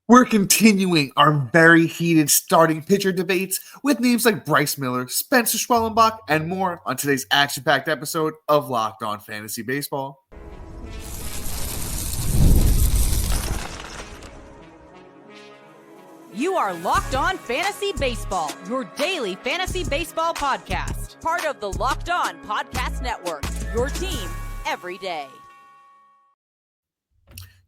We're continuing our very heated starting pitcher debates with names like Bryce Miller, Spencer Schwellenbach, and more on today's action-packed episode of Locked On Fantasy Baseball. You are Locked On Fantasy Baseball, your daily fantasy baseball podcast. Part of the Locked On Podcast Network, your team every day.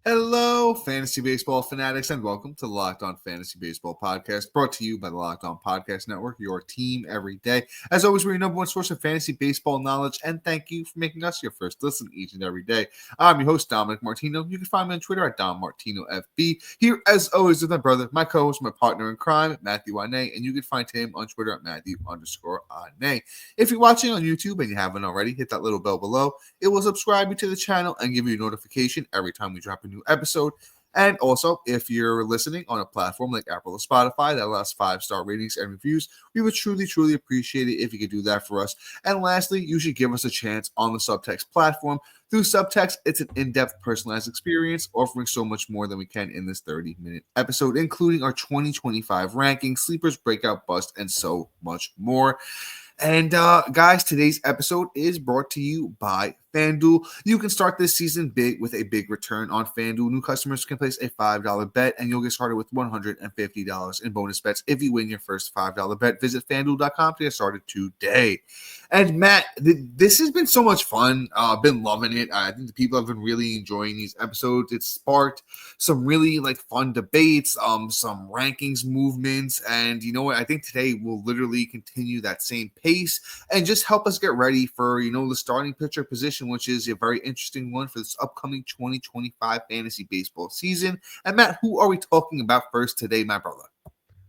Hello, fantasy baseball fanatics, and welcome to the Locked On Fantasy Baseball podcast, brought to you by the Locked On Podcast Network, your team every day. As always, we're your number one source of fantasy baseball knowledge, and thank you for making us your first listen each and every day. I'm your host, Dominic Martino. You can find me on Twitter at DomMartinoFB. Here, as always, with my brother, my co-host, my partner in crime, Matthew Ane, and you can find him on Twitter at Matthew_Ane. If you're watching on YouTube and you haven't already, hit that little bell below. It will subscribe you to the channel and give you a notification every time we drop a new episode. And also, if you're listening on a platform like Apple or Spotify that allows 5-star ratings and reviews, we would truly appreciate it if you could do that for us. And lastly, you should give us a chance on the Subtext platform. Through Subtext, it's an in-depth personalized experience, offering so much more than we can in this 30-minute episode, including our 2025 rankings, sleepers, breakout, bust, and so much more. And guys, today's episode is brought to you by FanDuel. You can start this season big with a big return on FanDuel. New customers can place a $5 bet, and you'll get started with $150 in bonus bets if you win your first $5 bet. Visit FanDuel.com to get started today. And Matt, this has been so much fun. I've been loving it. I think the people have been really enjoying these episodes. It's sparked some really fun debates, some rankings movements, and you know what? I think today we'll literally continue that same pace and just help us get ready for the starting pitcher position, which is a very interesting one for this upcoming 2025 fantasy baseball season. And Matt, who are we talking about first today, my brother?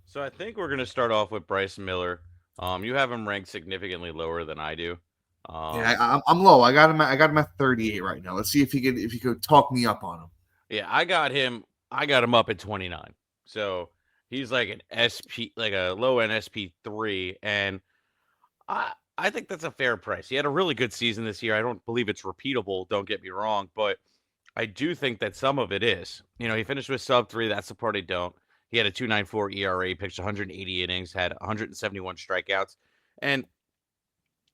So I think we're going to start off with Bryce Miller. You have him ranked significantly lower than I do. I'm low. I got him at 38 right now. Let's see if he could talk me up on him. Yeah, I got him up at 29. So he's like an SP, like a low end SP3, and I think that's a fair price. He had a really good season this year. I don't believe it's repeatable, don't get me wrong, but I do think that some of it is. He finished with sub 3. That's the part I don't. He had a 2.94 ERA, pitched 180 innings, had 171 strikeouts, and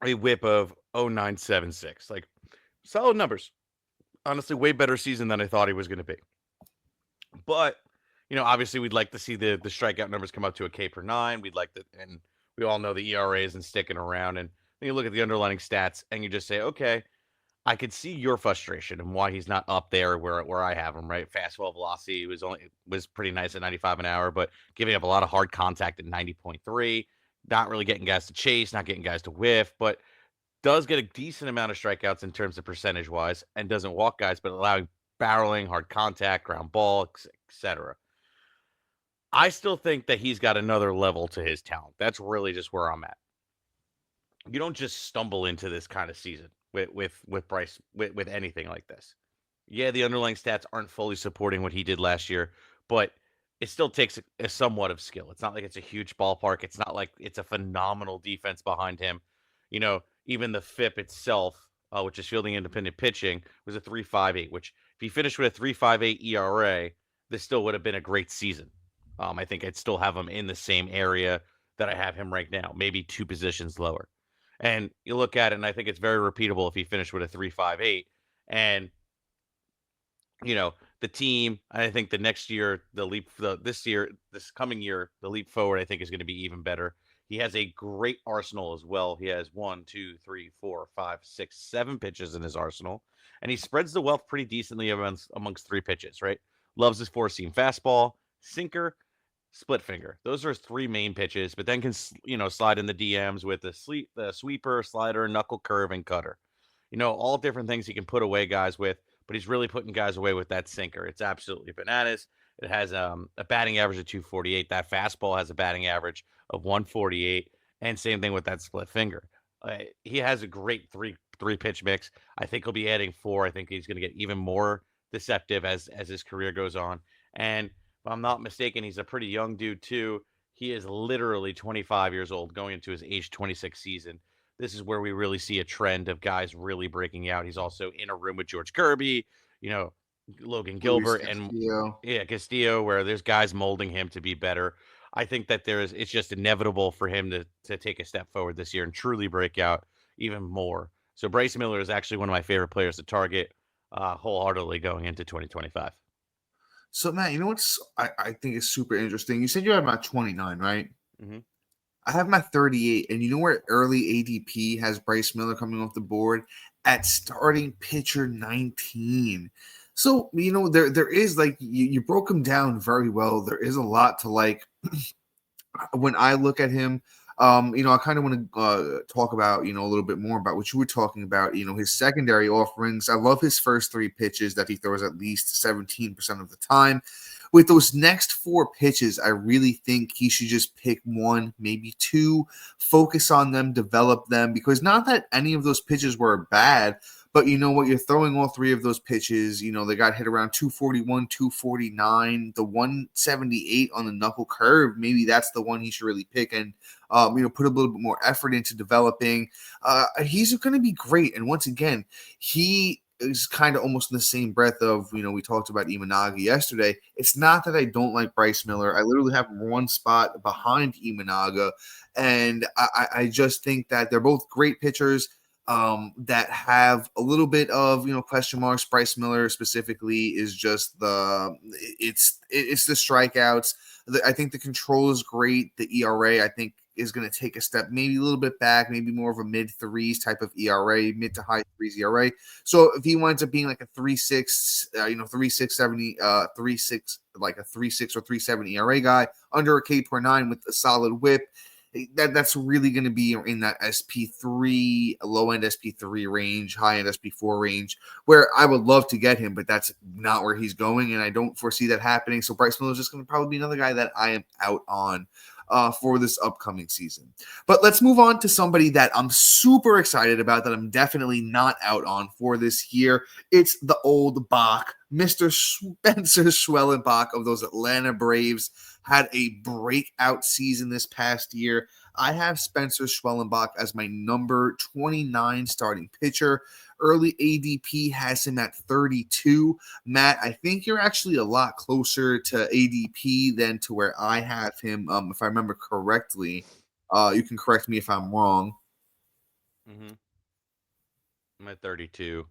a whip of 0.976. Like, solid numbers. Honestly, way better season than I thought he was going to be. But, obviously we'd like to see the strikeout numbers come up to a K per 9. We'd like to, and we all know the ERA isn't sticking around. And then you look at the underlying stats and you just say, okay, I could see your frustration and why he's not up there where I have him, right? Fastball velocity was pretty nice at 95 an hour, but giving up a lot of hard contact at 90.3, not really getting guys to chase, not getting guys to whiff, but does get a decent amount of strikeouts in terms of percentage wise and doesn't walk guys, but allowing barreling, hard contact, ground ball, etc. I still think that he's got another level to his talent. That's really just where I'm at. You don't just stumble into this kind of season with Bryce with anything like this. Yeah, the underlying stats aren't fully supporting what he did last year, but it still takes a somewhat of skill. It's not like it's a huge ballpark. It's not like it's a phenomenal defense behind him. Even the FIP itself, which is fielding independent pitching, was a 3.58, which if he finished with a 3.58 ERA, this still would have been a great season. I think I'd still have him in the same area that I have him right now, maybe 2 positions lower. And you look at it, and I think it's very repeatable if he finished with a 3.58. And, the team, I think the next year, this coming year, the leap forward, I think is going to be even better. He has a great arsenal as well. He has 1, 2, 3, 4, 5, 6, 7 pitches in his arsenal. And he spreads the wealth pretty decently amongst 3 pitches, right? Loves his 4-seam fastball, sinker, split finger. Those are his 3 main pitches, but then can, slide in the DMs with the sweeper, slider, knuckle curve, and cutter. All different things he can put away guys with, but he's really putting guys away with that sinker. It's absolutely bananas. It has a batting average of 248. That fastball has a batting average of 148, and same thing with that split finger. He has a great three pitch mix. I think he'll be adding 4. I think he's going to get even more deceptive as his career goes on. And if I'm not mistaken, he's a pretty young dude too. He is literally 25 years old, going into his age 26 season. This is where we really see a trend of guys really breaking out. He's also in a room with George Kirby, Logan Luis Gilbert and Castillo. Castillo, where there's guys molding him to be better. I think that it's just inevitable for him to take a step forward this year and truly break out even more. So Bryce Miller is actually one of my favorite players to target wholeheartedly going into 2025. So Matt, you know what's I think is super interesting. You said you had my 29, right? Mm-hmm. I have my 38, and you know where early ADP has Bryce Miller coming off the board at starting pitcher 19. So there is like you broke him down very well. There is a lot to like when I look at him. I kind of want to talk about a little bit more about what you were talking about. His secondary offerings. I love his first three pitches that he throws at least 17% of the time. With those next four pitches, I really think he should just pick one, maybe two, focus on them, develop them, because not that any of those pitches were bad, but you know what? You're throwing all three of those pitches. They got hit around 241, 249, the 178 on the knuckle curve. Maybe that's the one he should really pick and, put a little bit more effort into developing. He's going to be great. And once again, he is kind of almost in the same breath of, we talked about Imanaga yesterday. It's not that I don't like Bryce Miller. I literally have one spot behind Imanaga. And I just think that they're both great pitchers that have a little bit of, question marks. Bryce Miller specifically is just it's the strikeouts. I think the control is great. The ERA, I think, is going to take a step, maybe a little bit back, maybe more of a mid threes type of ERA, mid to high threes ERA. So if he winds up being like a 3.6, 3.670, 3.6, like a 3.6 or 3.7 ERA guy under a K per nine with a solid whip, that's really going to be in that SP3, low end SP3 range, high end SP4 range, where I would love to get him, but that's not where he's going, and I don't foresee that happening. So Bryce Miller is just going to probably be another guy that I am out on for this upcoming season. But let's move on to somebody that I'm super excited about that I'm definitely not out on for this year. It's the old Bach, Mr. Spencer Schwellenbach of those Atlanta Braves. Had a breakout season this past year. I have Spencer Schwellenbach as my number 29 starting pitcher. Early ADP has him at 32. Matt, I think you're actually a lot closer to ADP than to where I have him. If I remember correctly, you can correct me if I'm wrong. Mm-hmm. I'm at 32.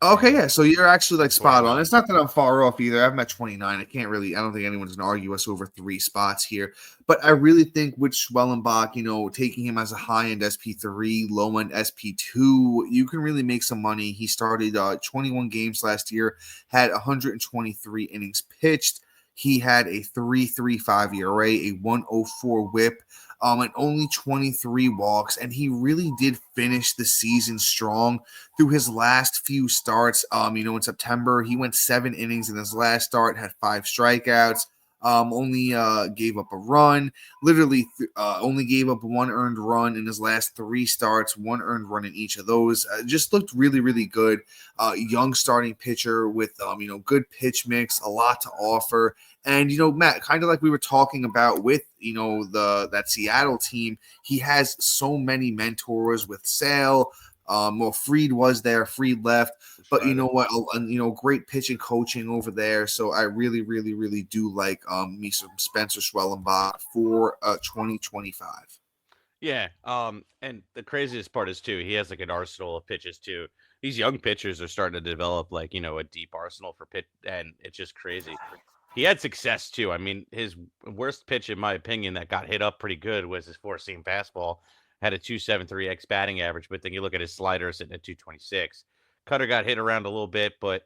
Okay, yeah. So you're actually like spot on. 29. It's not that I'm far off either. I'm at 29. I don't think anyone's going to argue us over three spots here. But I really think with Schwellenbach, taking him as a high end SP3, low end SP2, you can really make some money. He started 21 games last year, had 123 innings pitched. He had a 3.35 ERA, a 1.04 whip. And only 23 walks, and he really did finish the season strong through his last few starts. In September, he went 7 innings in his last start, had 5 strikeouts, only gave up a run, literally only gave up 1 earned run in his last 3 starts, 1 earned run in each of those. Just looked really, really good. Young starting pitcher with, good pitch mix, a lot to offer. And, Matt, kind of like we were talking about with, that Seattle team, he has so many mentors with Sale. Fried was there, Fried left, but you know what? Great pitching coaching over there. So I really, really, really do like me some Spencer Schwellenbach for 2025. Yeah. And the craziest part is too, he has like an arsenal of pitches too. These young pitchers are starting to develop like, a deep arsenal for pitch, and it's just crazy. He had success too. I mean, his worst pitch, in my opinion, that got hit up pretty good was his four-seam fastball. Had a 2.73 x batting average, but then you look at his slider sitting at 226. Cutter got hit around a little bit, but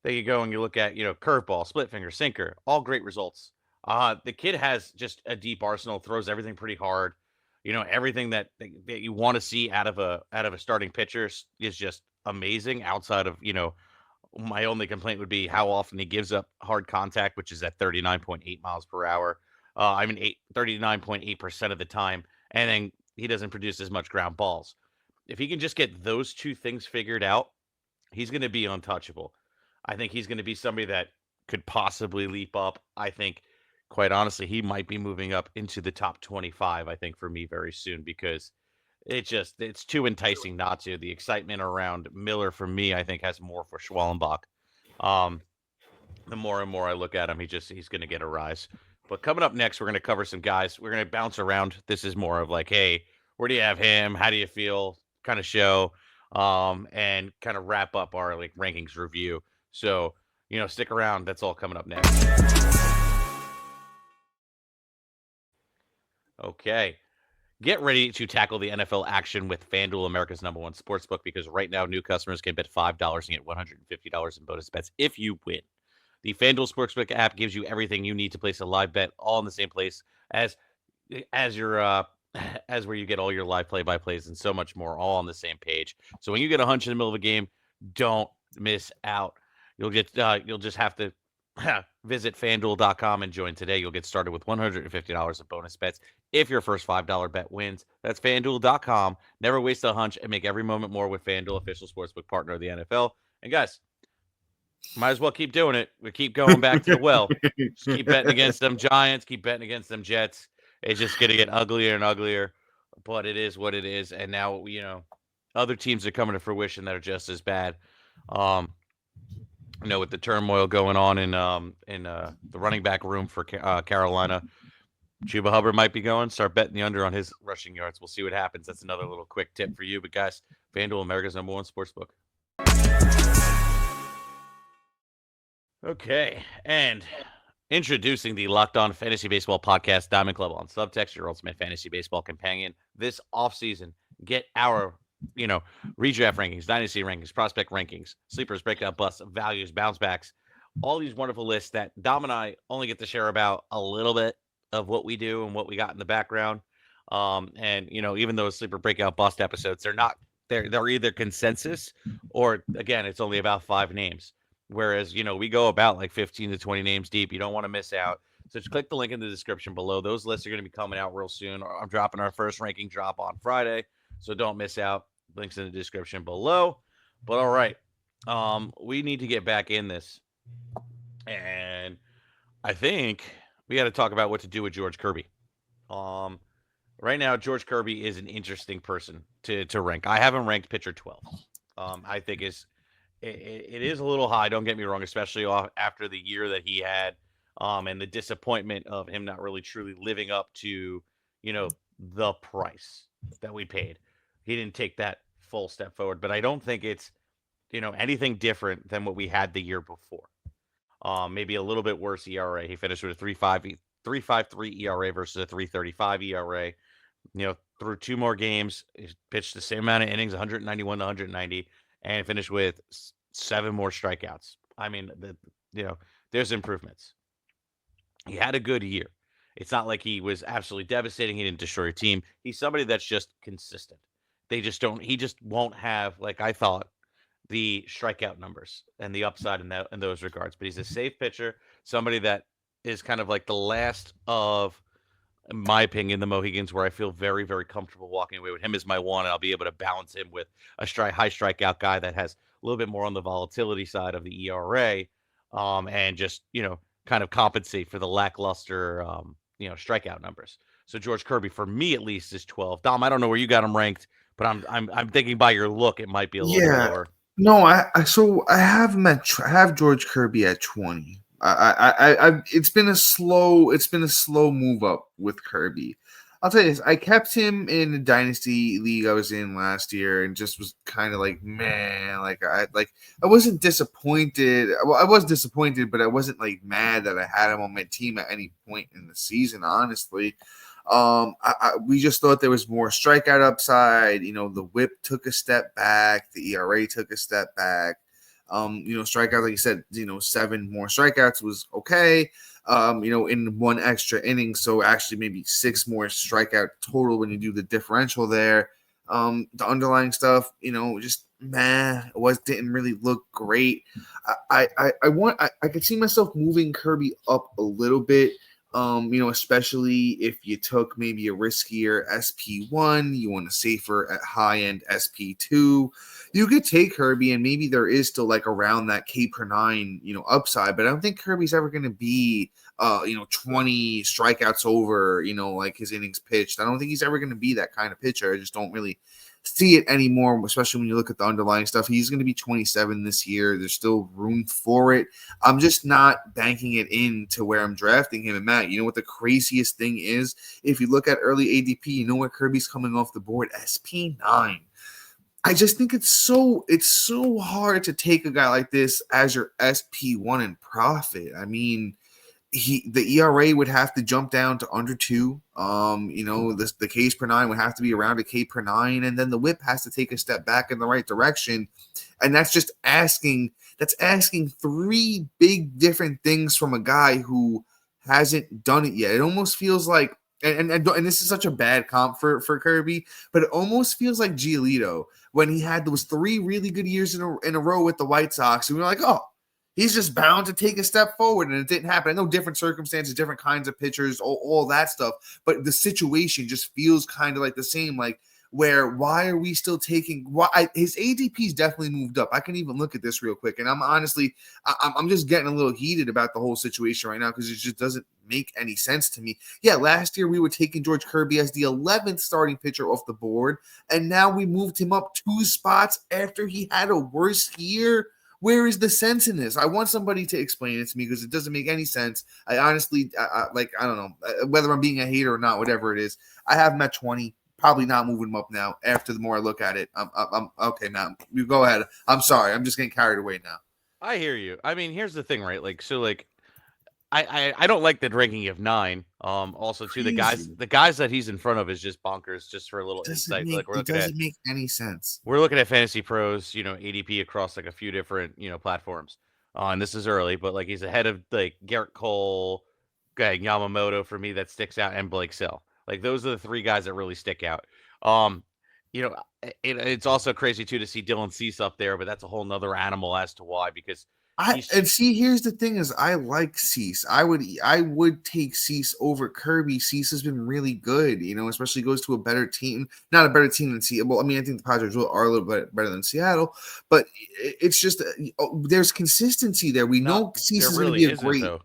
there you go, and you look at curveball, split finger, sinker, all great results. The kid has just a deep arsenal, throws everything pretty hard. Everything that you want to see out of a starting pitcher is just amazing. Outside of my only complaint would be how often he gives up hard contact, which is at 39.8 miles per hour. 39.8% of the time, and then he doesn't produce as much ground balls. If he can just get those two things figured out, he's going to be untouchable. I think he's going to be somebody that could possibly leap up. I think, quite honestly, he might be moving up into the top 25, I think, for me very soon, because it's too enticing not to. The excitement around Miller for me, I think, has more for Schwallenbach. the more and more I look at him, he's going to get a rise. But coming up next, we're going to cover some guys. We're going to bounce around. This is more of like, hey, where do you have him? How do you feel? Kind of show, and kind of wrap up our like rankings review. So stick around. That's all coming up next. Okay. Get ready to tackle the NFL action with FanDuel, America's #1 sportsbook, because right now new customers can bet $5 and get $150 in bonus bets if you win. The FanDuel Sportsbook app gives you everything you need to place a live bet, all in the same place as your as where you get all your live play-by-plays and so much more, all on the same page. So when you get a hunch in the middle of a game, don't miss out. You'll just have to visit FanDuel.com and join today. You'll get started with $150 of bonus bets if your first $5 bet wins. That's FanDuel.com. Never waste a hunch and make every moment more with FanDuel, official sportsbook partner of the NFL. And guys, might as well keep doing it. We keep going back to the well. Just keep betting against them Giants. Keep betting against them Jets. It's just going to get uglier and uglier. But it is what it is. And now, other teams are coming to fruition that are just as bad. With the turmoil going on in the running back room for Carolina, Chuba Hubbard might be going. Start betting the under on his rushing yards. We'll see what happens. That's another little quick tip for you. But guys, FanDuel, America's #1 sportsbook. Okay, and introducing the Locked On Fantasy Baseball Podcast Diamond Club on Subtext, your ultimate fantasy baseball companion. This offseason, get our redraft rankings, dynasty rankings, prospect rankings, sleepers, breakout busts, values, bounce backs, all these wonderful lists that Dom and I only get to share about a little bit of what we do and what we got in the background. And even those sleeper breakout bust episodes, they're either consensus or, again, it's only about 5 names. Whereas, we go about like 15 to 20 names deep. You don't want to miss out. So just click the link in the description below. Those lists are going to be coming out real soon. I'm dropping our first ranking drop on Friday. So don't miss out. Links in the description below. But all right. We need to get back in this. And I think we got to talk about what to do with George Kirby. Right now, George Kirby is an interesting person to rank. I have him ranked pitcher 12. I think it is a little high, don't get me wrong, especially after the year that he had, and the disappointment of him not really truly living up to, the price that we paid. He didn't take that full step forward, but I don't think it's, anything different than what we had the year before. Maybe a little bit worse ERA. He finished with a 3.53 ERA versus a 3.35 ERA. Through 2 more games, he pitched the same amount of innings, 191 to 190. And finished with 7 more strikeouts. I mean, there's improvements. He had a good year. It's not like he was absolutely devastating. He didn't destroy a team. He's somebody that's just consistent. He just won't have, like I thought, the strikeout numbers and the upside in those regards. But he's a safe pitcher, somebody that is kind of like the last of, in my opinion, the Mohegans, where I feel very, very comfortable walking away with him as my one, and I'll be able to balance him with a high strikeout guy that has a little bit more on the volatility side of the ERA, and just kind of compensate for the lackluster strikeout numbers. So George Kirby, for me at least, is 12. Dom, I don't know where you got him ranked, but I'm thinking by your look, it might be a little bit lower. No, I have him I have George Kirby at 20. It's been a slow move up with Kirby. I'll tell you this, I kept him in the dynasty league I was in last year and just was kind of like, man, I wasn't disappointed. Well, I was disappointed, but I wasn't like mad that I had him on my team at any point in the season, honestly. We just thought there was more strikeout upside. The whip took a step back, the ERA took a step back. Strikeouts, like you said, 7 more strikeouts was okay. In 1 extra inning, so actually maybe 6 more strikeout total when you do the differential there. The underlying stuff, just didn't really look great. I could see myself moving Kirby up a little bit. Especially if you took maybe a riskier SP1, you want a safer at high end SP2, you could take Kirby and maybe there is still like around that K per 9, upside, but I don't think Kirby's ever going to be, 20 strikeouts over, like his innings pitched. I don't think he's ever going to be that kind of pitcher. I just don't really see it anymore, especially when you look at the underlying stuff. He's going to be 27 this year. There's still room for it. I'm just not banking it in to where I'm drafting him. And Matt, you know what the craziest thing is? If you look at early ADP, you know where Kirby's coming off the board? SP9. I just think it's so hard to take a guy like this as your SP1 and profit. I mean, the ERA would have to jump down to under 2. The Ks per 9 would have to be around a K per 9, and then the whip has to take a step back in the right direction. And that's just asking 3 big different things from a guy who hasn't done it yet. It almost feels like, and this is such a bad comp for Kirby, but it almost feels like Giolito when he had those 3 really good years in a row with the White Sox. And we were like, oh, he's just bound to take a step forward, and it didn't happen. I know different circumstances, different kinds of pitchers, all that stuff, but the situation just feels kind of like the same, like where why are we still taking his ADP's definitely moved up. I can even look at this real quick, and I'm honestly I'm just getting a little heated about the whole situation right now because it just doesn't make any sense to me. Yeah, last year we were taking George Kirby as the 11th starting pitcher off the board, and now we moved him up 2 spots after he had a worse year. Where is the sense in this? I want somebody to explain it to me because it doesn't make any sense. I honestly, I don't know whether I'm being a hater or not, whatever it is. I have him at 20. Probably not moving him up now. After the more I look at it, I'm okay, Matt. You go ahead. I'm sorry. I'm just getting carried away now. I hear you. I mean, here's the thing, right? I don't like the ranking of 9. Also, too, the guys that he's in front of is just bonkers. Just for a little insight, it doesn't make any sense. We're looking at Fantasy Pros, ADP across like a few different platforms. And this is early, but like he's ahead of like Garrett Cole, Yamamoto for me that sticks out, and Blake Sell. Like those are the 3 guys that really stick out. It's also crazy too to see Dylan Cease up there, but that's a whole nother animal as to why, because here's the thing is I like Cease. I would take Cease over Kirby. Cease has been really good, especially goes to a better team, not a better team than Seattle. Well, I mean, I think the Padres are a little bit better than Seattle, but it's just there's consistency there. We know Cease is going to be a great. Though.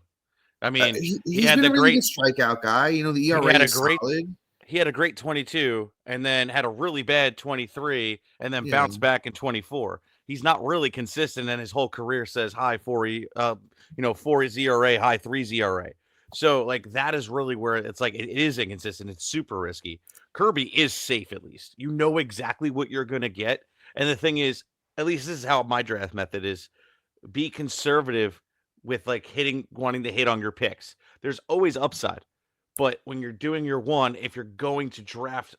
I mean, he's been a really good strikeout guy. The ERA is solid. He had a great 22 and then had a really bad 23 and then bounced back in 24. He's not really consistent, and his whole career says high 4 ERA, high 3 ERA. So like that is really where it's like it is inconsistent. It's super risky. Kirby is safe at least. You know exactly what you're going to get. And the thing is, at least this is how my draft method is: be conservative with like wanting to hit on your picks. There's always upside. But when you're doing your one, if you're going to draft,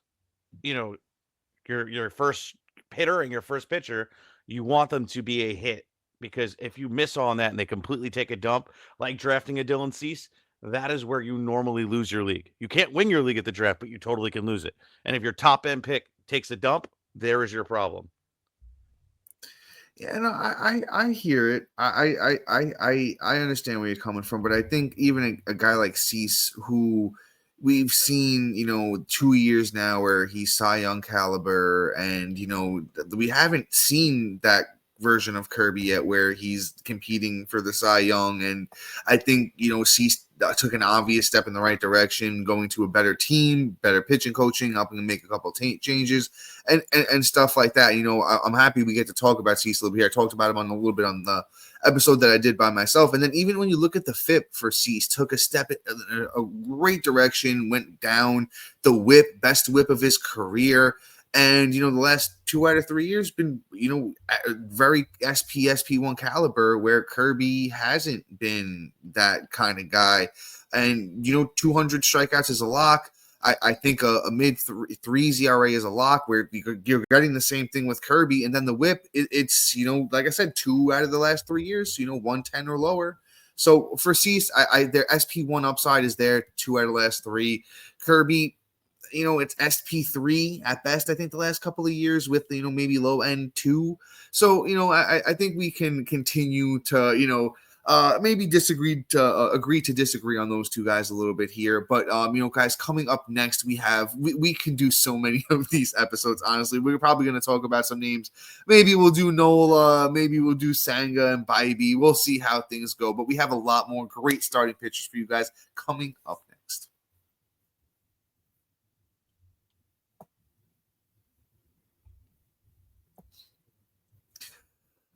your first hitter and your first pitcher, you want them to be a hit, because if you miss on that and they completely take a dump, like drafting a Dylan Cease, that is where you normally lose your league. You can't win your league at the draft, but you totally can lose it. And if your top end pick takes a dump, there is your problem. Yeah, no, I hear it. I understand where you're coming from, but I think even a guy like Cease, who we've seen, 2 years now where he's Cy Young caliber, and we haven't seen that version of Kirby yet where he's competing for the Cy Young. And I think Cease took an obvious step in the right direction, going to a better team, better pitching coaching, helping him make a couple changes and stuff like that. I'm happy we get to talk about Cease a little bit here. I talked about him a little bit on the episode that I did by myself. And then even when you look at the FIP for Cease, took a step in a great direction, went down. The whip, best whip of his career. And, the last 2 out of 3 years been, very SP1 caliber, where Kirby hasn't been that kind of guy. And, 200 strikeouts is a lock. I think a mid 3s ERA is a lock, where you're getting the same thing with Kirby. And then the whip, it's, like I said, 2 out of the last 3 years, 110 or lower. So for Cease, their SP1 upside is there 2 out of the last 3. Kirby, it's SP3 at best, I think, the last couple of years with, maybe low end 2. So, I think we can continue to, maybe agree to disagree on those 2 guys a little bit here. But, guys, coming up next, we can do so many of these episodes, honestly. We're probably going to talk about some names. Maybe we'll do Nola, maybe we'll do Senga and Bibee. We'll see how things go. But we have a lot more great starting pitchers for you guys coming up next.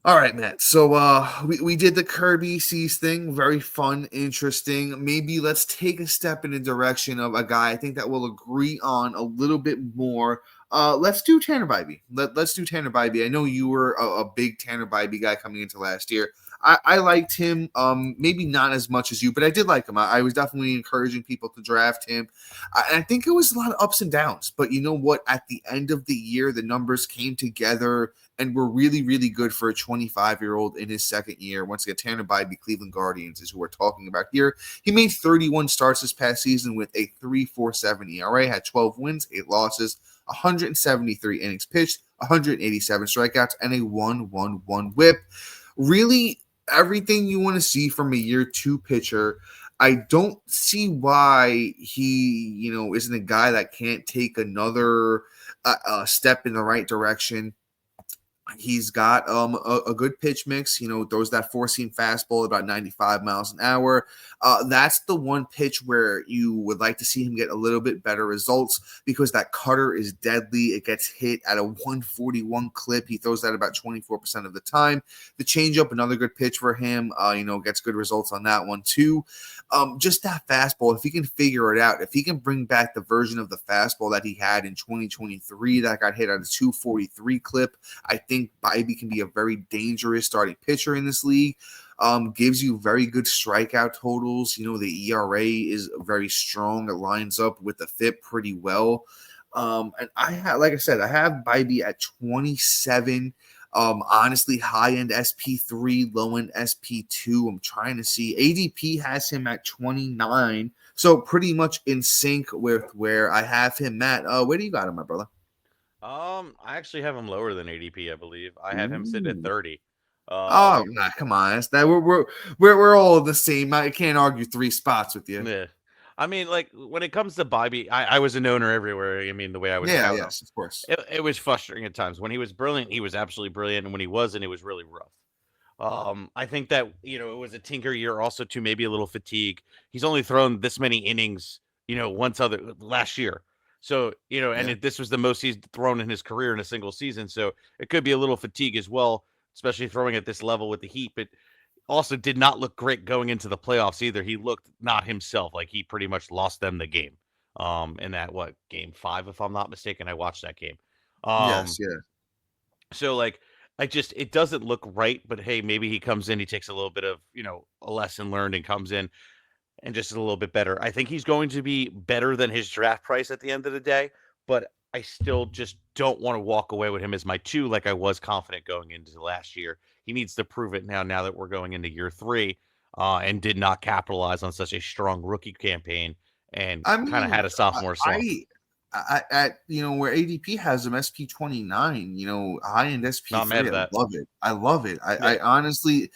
All right, Matt. So we did the Kirby Seas thing. Very fun, interesting. Maybe let's take a step in the direction of a guy I think that we'll agree on a little bit more. Let's do Tanner Bibee. Let's do Tanner Bibee. I know you were a big Tanner Bibee guy coming into last year. I liked him, maybe not as much as you, but I did like him. I was definitely encouraging people to draft him. I think it was a lot of ups and downs, but you know what? At the end of the year, the numbers came together and were really, really good for a 25-year-old in his second year. Once again, Tanner Bibee, Cleveland Guardians is who we're talking about here. He made 31 starts this past season with a 3.47 ERA, had 12 wins, 8 losses, 173 innings pitched, 187 strikeouts, and a 1.11 whip. Really, everything you want to see from a year 2 pitcher. I don't see why he, isn't a guy that can't take another step in the right direction. He's got a good pitch mix, throws that four-seam fastball about 95 miles an hour. That's the one pitch where you would like to see him get a little bit better results because that cutter is deadly. It gets hit at a 141 clip. He throws that about 24% of the time. The changeup, another good pitch for him, gets good results on that one too. Just that fastball, if he can figure it out, if he can bring back the version of the fastball that he had in 2023 that got hit at a 243 clip, I think Bibee can be a very dangerous starting pitcher in this league. Gives you very good strikeout totals. The ERA is very strong. It lines up with the FIP pretty well. And I have Bibee at 27. Honestly, high-end SP3, low-end SP2. I'm trying to see. ADP has him at 29. So pretty much in sync with where I have him, Matt. Where do you got him, my brother? I actually have him lower than ADP, I believe. I have him sitting at 30. Oh, nah, come on. That's that we're all the same. I can't argue 3 spots with you. Yeah. I mean, like when it comes to Bibee, I was a owner everywhere. I mean, the way I would Yeah, tout him, yes, of course. it was frustrating at times. When he was brilliant, he was absolutely brilliant, and when he wasn't, it was really rough. I think that it was a tinker year also too, maybe a little fatigue. He's only thrown this many innings, once other last year. So, Yeah. this was the most he's thrown in his career in a single season. So it could be a little fatigue as well, especially throwing at this level with the Heat. But also did not look great going into the playoffs either. He looked not himself, like he pretty much lost them the game. In that game 5, if I'm not mistaken. I watched that game. Yes, Um, yeah. so like it doesn't look right, but hey, maybe he comes in, he takes a little bit of, a lesson learned and comes in and just a little bit better. I think he's going to be better than his draft price at the end of the day, but I still just don't want to walk away with him as my 2 like I was confident going into last year. He needs to prove it now that we're going into year 3, and did not capitalize on such a strong rookie campaign and I kind of mean, had a sophomore slump. at where ADP has him SP29, high end Not mad SP3. at I that. love it. I love it. I Yeah. honestly.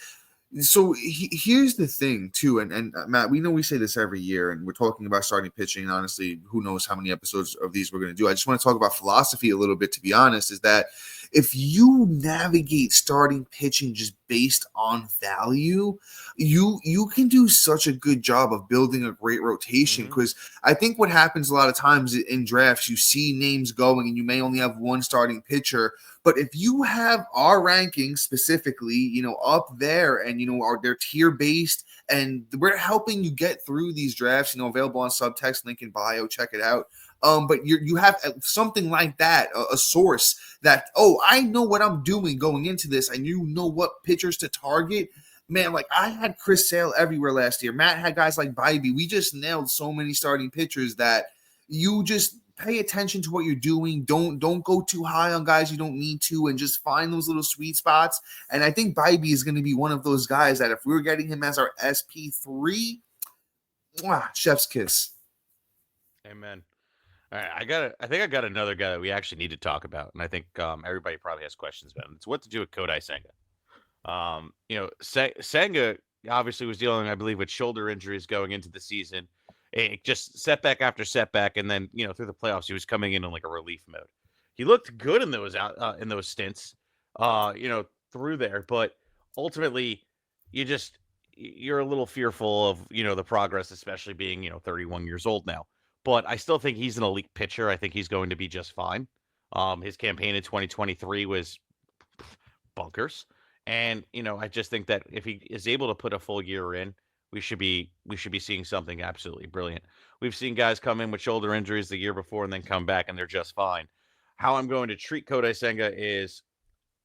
So here's the thing too, and Matt, we know we say this every year, and we're talking about starting pitching. And honestly, who knows how many episodes of these we're going to do? I just want to talk about philosophy a little bit. To be honest, is that if you navigate starting pitching just based on value, you can do such a good job of building a great rotation. Hmm. Because I think what happens a lot of times in drafts, you see names going, and you may only have one starting pitcher. But if you have our rankings specifically, up there and, they're tier based and we're helping you get through these drafts, available on Subtext, link in bio, check it out. But you have something like that, a source that, I know what I'm doing going into this and you know what pitchers to target. Man, like I had Chris Sale everywhere last year. Matt had guys like Bibee. We just nailed so many starting pitchers that you just pay attention to what you're doing. Don't go too high on guys you don't need to, and just find those little sweet spots. And I think Bibee is going to be one of those guys that if we were getting him as our SP3, chef's kiss. Amen. All right, I think I got another guy that we actually need to talk about, and I think everybody probably has questions about him. It's what to do with Kodai Senga. Senga obviously was dealing, I believe, with shoulder injuries going into the season. Just setback after setback, and then through the playoffs, he was coming in like a relief mode. He looked good in those stints, through there, but ultimately, you're a little fearful of the progress, especially being 31 years old now. But I still think he's an elite pitcher. I think he's going to be just fine. His campaign in 2023 was bunkers. And I just think that if he is able to put a full year in, we should be seeing something absolutely brilliant. We've seen guys come in with shoulder injuries the year before and then come back and they're just fine. How I'm going to treat Kodai Senga is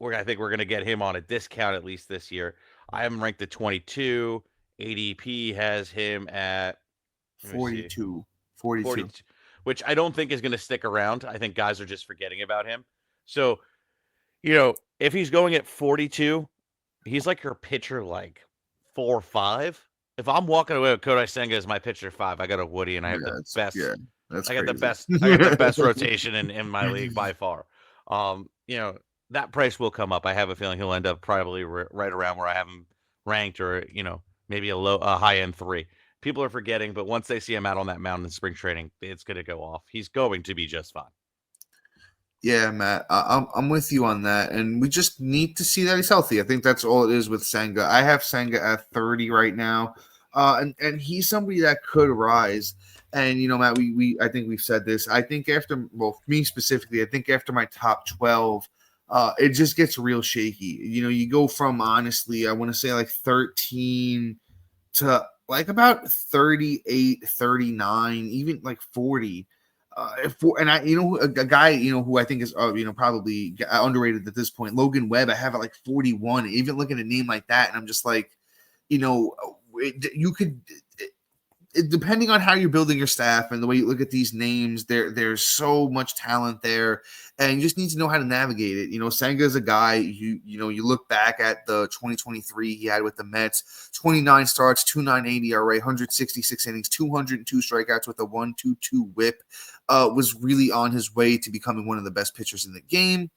I think we're going to get him on a discount at least this year. I have him ranked at 22. ADP has him at, let me see, 42. 40, which I don't think is going to stick around. I think guys are just forgetting about him. So, if he's going at 42, he's like your pitcher, like 4 or 5. If I'm walking away with Kodai Senga as my pitcher 5, I got a Woody, and I have the best. Yeah, that's I got the crazy. best. I got the best rotation in my league by far. That price will come up. I have a feeling he'll end up probably right around where I have him ranked, or maybe a high end 3. People are forgetting, but once they see him out on that mound in spring training, it's going to go off. He's going to be just fine. Yeah, Matt, I'm with you on that, and we just need to see that he's healthy. I think that's all it is with Senga. I have Senga at 30 right now, and he's somebody that could rise. And Matt, I think we've said this. I think me specifically, I think after my top 12, it just gets real shaky. You go from, honestly, I want to say like 13 to like about 38, 39, even like 40. And a guy, who I think is, probably underrated at this point, Logan Webb, I have it like 41. Even looking at a name like that, and I'm just like, you could, depending on how you're building your staff and the way you look at these names, there's so much talent there, and you just need to know how to navigate it. Senga is a guy you look back at the 2023 he had with the Mets, 29 starts, 2.98 ERA, 166 innings, 202 strikeouts with a 1.22 WHIP. Was really on his way to becoming one of the best pitchers in the game.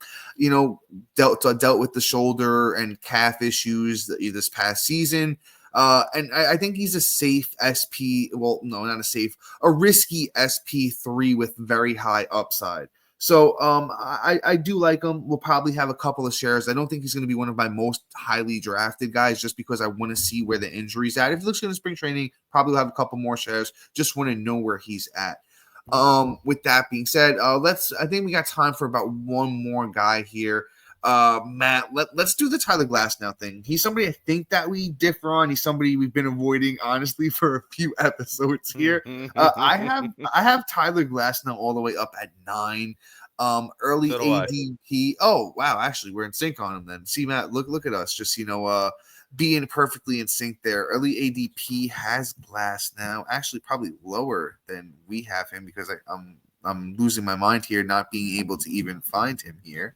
Dealt with the shoulder and calf issues this past season. And I think he's a safe SP. Well, no, not a safe, a risky SP3 with very high upside. So I do like him. We'll probably have a couple of shares. I don't think he's going to be one of my most highly drafted guys, just because I want to see where the injury's at. If he looks good in spring training, probably will have a couple more shares. Just want to know where he's at. With that being said, I think we got time for about one more guy here. Matt, let's do the Tyler Glasnow thing. He's somebody I think that we differ on. He's somebody we've been avoiding, honestly, for a few episodes here. I have Tyler Glasnow all the way up at 9. Early So do ADP. Oh wow, actually we're in sync on him then. See, Matt, look at us, just being perfectly in sync there. Early ADP has Glasnow actually probably lower than we have him, because I'm losing my mind here, not being able to even find him here.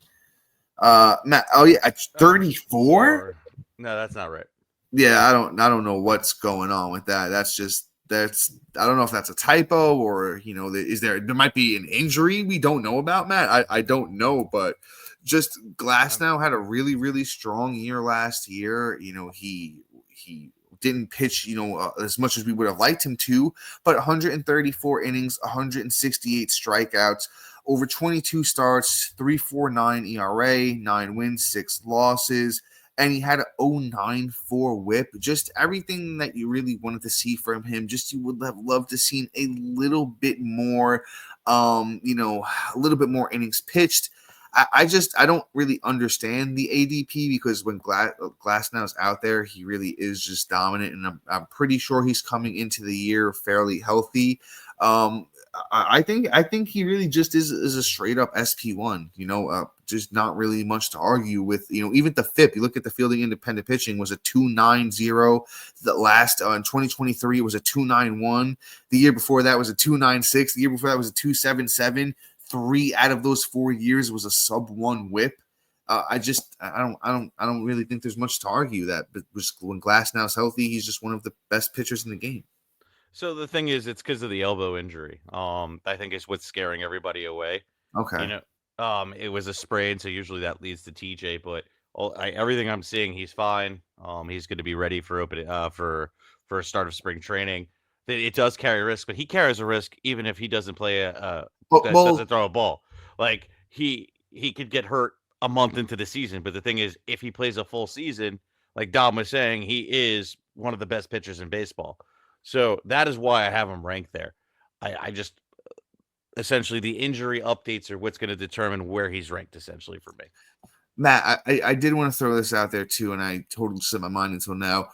Matt, oh yeah, at 34? No, that's not right. Yeah, I don't know what's going on with that. I don't know if that's a typo, or there might be an injury we don't know about, Matt. I don't know, but just Glasnow had a really, really strong year last year. He didn't pitch, as much as we would have liked him to, but 134 innings, 168 strikeouts, over 22 starts, 3.49 ERA, 9 wins, 6 losses, and he had an 0.94 WHIP. Just everything that you really wanted to see from him. Just you would have loved to see a little bit more, a little bit more innings pitched. I don't really understand the ADP, because when Glasnow's out there, he really is just dominant, and I'm pretty sure he's coming into the year fairly healthy. I think he really just is a straight up SP1. Just not really much to argue with. Even the FIP, you look at the fielding independent pitching, was a 2.90. The last in 2023 was a 2.91. The year before that was a 2.96. The year before that was a 2.77. 3 out of those 4 years was a sub-1 WHIP. I don't really think there's much to argue that. But when Glasnow's healthy, he's just one of the best pitchers in the game. So the thing is, it's because of the elbow injury. I think it's what's scaring everybody away. Okay. It was a sprain, so usually that leads to TJ. But everything I'm seeing, he's fine. He's going to be ready for a start of spring training. It does carry a risk, but he carries a risk even if he doesn't play doesn't throw a ball. Like he could get hurt a month into the season. But the thing is, if he plays a full season, like Dom was saying, he is one of the best pitchers in baseball. So that is why I have him ranked there. I just essentially the injury updates are what's going to determine where he's ranked, essentially, for me. Matt, I did want to throw this out there too, and I totally set my mind until now.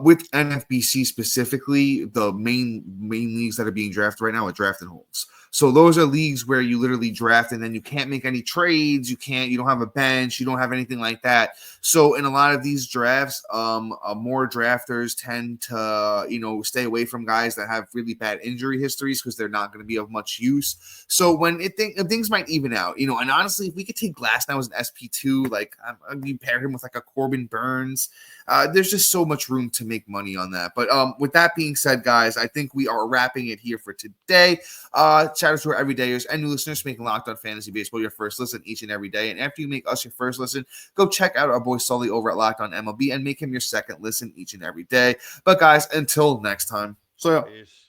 With NFBC specifically, the main leagues that are being drafted right now are draft and holds. So those are leagues where you literally draft and then you can't make any trades. You don't have a bench. You don't have anything like that. So in a lot of these drafts, more drafters tend to, stay away from guys that have really bad injury histories because they're not going to be of much use. So when things might even out, and honestly, if we could take Glasnow as an SP2, like you pair him with like a Corbin Burns, there's just so much room to make money on that. But with that being said, guys, I think we are wrapping it here for today. Shout out to our everydayers and new listeners making Locked On Fantasy Baseball your first listen each and every day. And after you make us your first listen, go check out our boy Sully over at Locked On MLB and make him your second listen each and every day. But guys, until next time, so yeah. Peace.